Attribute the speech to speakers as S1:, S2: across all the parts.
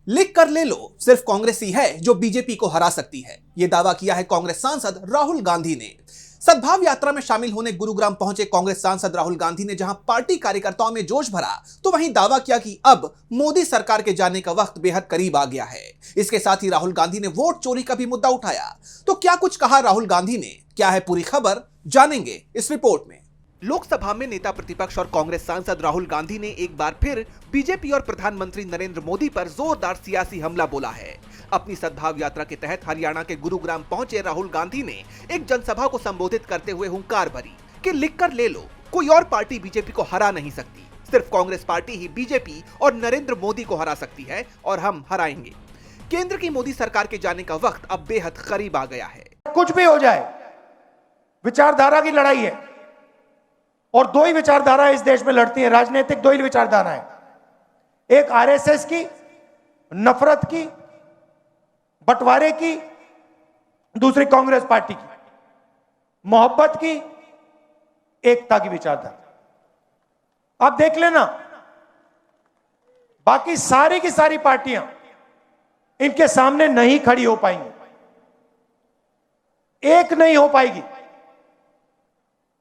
S1: लिख कर ले लो, सिर्फ कांग्रेस ही है जो बीजेपी को हरा सकती है। यह दावा किया है कांग्रेस सांसद राहुल गांधी ने। सद्भाव यात्रा में शामिल होने गुरुग्राम पहुंचे कांग्रेस सांसद राहुल गांधी ने जहां पार्टी कार्यकर्ताओं में जोश भरा, तो वहीं दावा किया कि अब मोदी सरकार के जाने का वक्त बेहद करीब आ गया है। इसके साथ ही राहुल गांधी ने वोट चोरी का भी मुद्दा उठाया। तो क्या कुछ कहा राहुल गांधी ने, क्या है पूरी खबर, जानेंगे इस रिपोर्ट में। लोकसभा में नेता प्रतिपक्ष और कांग्रेस सांसद राहुल गांधी ने एक बार फिर बीजेपी और प्रधानमंत्री नरेंद्र मोदी पर जोरदार सियासी हमला बोला है। अपनी सद्भाव यात्रा के तहत हरियाणा के गुरुग्राम पहुंचे राहुल गांधी ने एक जनसभा को संबोधित करते हुए हुंकार भरी कि लिख कर ले लो, कोई और पार्टी बीजेपी को हरा नहीं सकती, सिर्फ कांग्रेस पार्टी ही बीजेपी और नरेंद्र मोदी को हरा सकती है और हम हराएंगे। केंद्र की मोदी सरकार के जाने का वक्त अब बेहद करीब आ गया है।
S2: कुछ भी हो जाए, विचारधारा की लड़ाई है और दो ही विचारधारा इस देश में लड़ती है। राजनीतिक दो ही विचारधारा है, एक आरएसएस की नफरत की, बंटवारे की, दूसरी कांग्रेस पार्टी की मोहब्बत की, एकता की विचारधारा। आप देख लेना, बाकी सारी की सारी पार्टियां इनके सामने नहीं खड़ी हो पाएंगी, एक नहीं हो पाएगी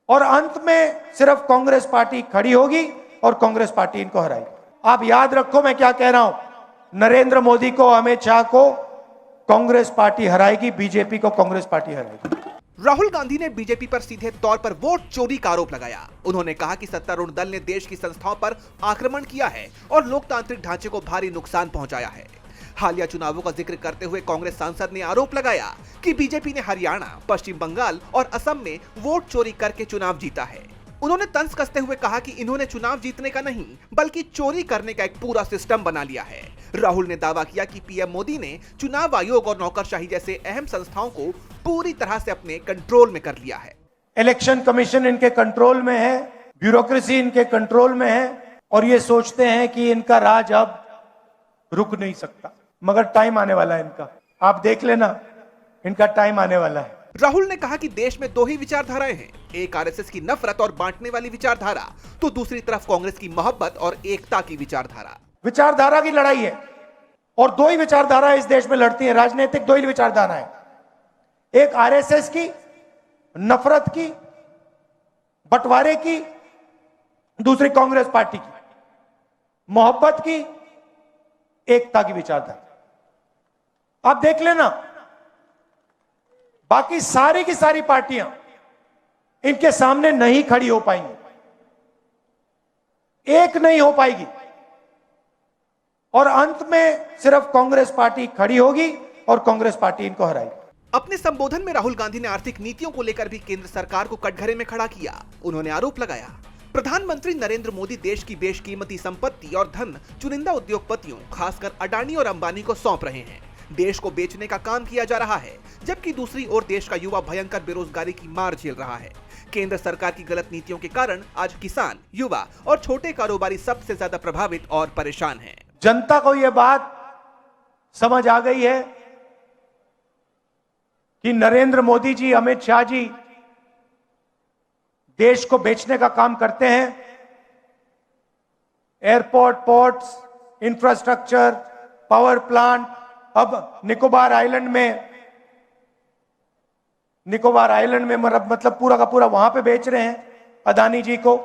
S2: और अंत में सिर्फ कांग्रेस पार्टी खड़ी होगी और कांग्रेस पार्टी इनको हराएगी। आप याद रखो मैं क्या कह रहा हूं, नरेंद्र मोदी को, अमित शाह को कांग्रेस पार्टी हराएगी, बीजेपी को कांग्रेस पार्टी हराएगी।
S1: राहुल गांधी ने बीजेपी पर सीधे तौर पर वोट चोरी का आरोप लगाया। उन्होंने कहा कि सत्तारूढ़ दल ने देश की संस्थाओं पर आक्रमण किया है और लोकतांत्रिक ढांचे को भारी नुकसान पहुंचाया है। हालिया चुनावों का जिक्र करते हुए कांग्रेस सांसद ने आरोप लगाया कि बीजेपी ने हरियाणा, पश्चिम बंगाल और असम में वोट चोरी करके चुनाव जीता है। उन्होंने तंज कसते हुए कहा कि इन्होंने चुनाव जीतने का नहीं बल्कि चोरी करने का एक पूरा सिस्टम बना लिया है। राहुल ने दावा किया कि पीएम मोदी ने चुनाव आयोग और नौकरशाही जैसे अहम संस्थाओं को पूरी तरह से अपने कंट्रोल में कर लिया है।
S2: इलेक्शन कमीशन इनके कंट्रोल में है, ब्यूरोक्रेसी इनके कंट्रोल में है और ये सोचते हैं कि इनका राज अब रुक नहीं सकता, मगर टाइम आने वाला है इनका। आप देख लेना, इनका टाइम आने वाला है।
S1: राहुल ने कहा कि देश में दो ही विचारधाराएं हैं, एक आरएसएस की नफरत और बांटने वाली विचारधारा, तो दूसरी तरफ कांग्रेस की मोहब्बत और एकता की विचारधारा।
S2: विचारधारा की लड़ाई है और दो ही विचारधारा इस देश में लड़ती है। राजनीतिक दो ही विचारधारा है, एक आरएसएस की नफरत की, बंटवारे की, दूसरी कांग्रेस पार्टी की मोहब्बत की, एकता की विचारधारा। आप देख लेना, बाकी सारी की सारी पार्टियां इनके सामने नहीं खड़ी हो पाएंगी, एक नहीं हो पाएगी और अंत में सिर्फ कांग्रेस पार्टी खड़ी होगी और कांग्रेस पार्टी इनको हराएगी।
S1: अपने संबोधन में राहुल गांधी ने आर्थिक नीतियों को लेकर भी केंद्र सरकार को कटघरे में खड़ा किया। उन्होंने आरोप लगाया, प्रधानमंत्री नरेंद्र मोदी देश की बेशकीमती संपत्ति और धन चुनिंदा उद्योगपतियों, खासकर अडानी और अंबानी को सौंप रहे हैं। देश को बेचने का काम किया जा रहा है, जबकि दूसरी ओर देश का युवा भयंकर बेरोजगारी की मार झेल रहा है। केंद्र सरकार की गलत नीतियों के कारण आज किसान, युवा और छोटे कारोबारी सबसे ज्यादा प्रभावित और परेशान हैं।
S2: जनता को यह बात समझ आ गई है कि नरेंद्र मोदी जी, अमित शाह जी देश को बेचने का काम करते हैं। Airport, ports, infrastructure, power plant, अब निकोबार आइलैंड में मतलब पूरा का पूरा वहां पे बेच रहे हैं अदानी जी को।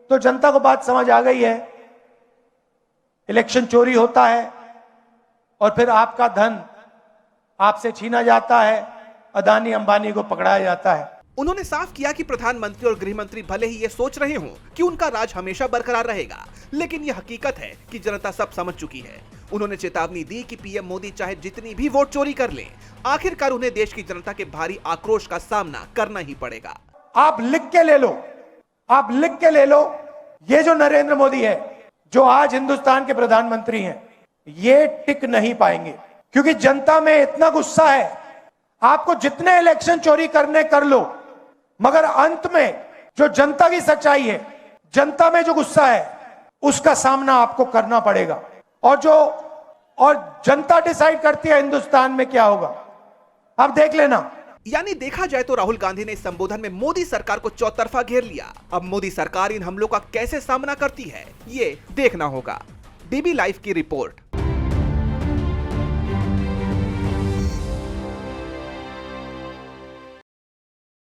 S2: तो जनता को बात समझ आ गई है, इलेक्शन चोरी होता है और फिर आपका धन आपसे छीना जाता है, अदानी अंबानी को पकड़ाया जाता है।
S1: उन्होंने साफ किया कि प्रधानमंत्री और गृह मंत्री भले ही ये सोच रहे हों कि उनका राज हमेशा बरकरार रहेगा, लेकिन यह हकीकत है कि जनता सब समझ चुकी है। उन्होंने चेतावनी दी कि पीएम मोदी चाहे जितनी भी वोट चोरी कर लें, आखिरकार उन्हें देश की जनता के भारी आक्रोश का सामना करना ही पड़ेगा।
S2: आप लिख के ले लो, आप लिख के ले लो, ये जो नरेंद्र मोदी है, जो आज हिंदुस्तान के प्रधानमंत्री हैं, ये टिक नहीं पाएंगे क्योंकि जनता में इतना गुस्सा है। आपको जितने इलेक्शन चोरी करने कर लो, मगर अंत में जो जनता की सच्चाई है, जनता में जो गुस्सा है, उसका सामना आपको करना पड़ेगा। और जनता डिसाइड करती है हिंदुस्तान में क्या होगा। आप देख लेना।
S1: यानी देखा जाए तो राहुल गांधी ने इस संबोधन में मोदी सरकार को चौतरफा घेर लिया। अब मोदी सरकार इन हमलों का कैसे सामना करती है, ये देखना होगा। डीबी लाइव की रिपोर्ट।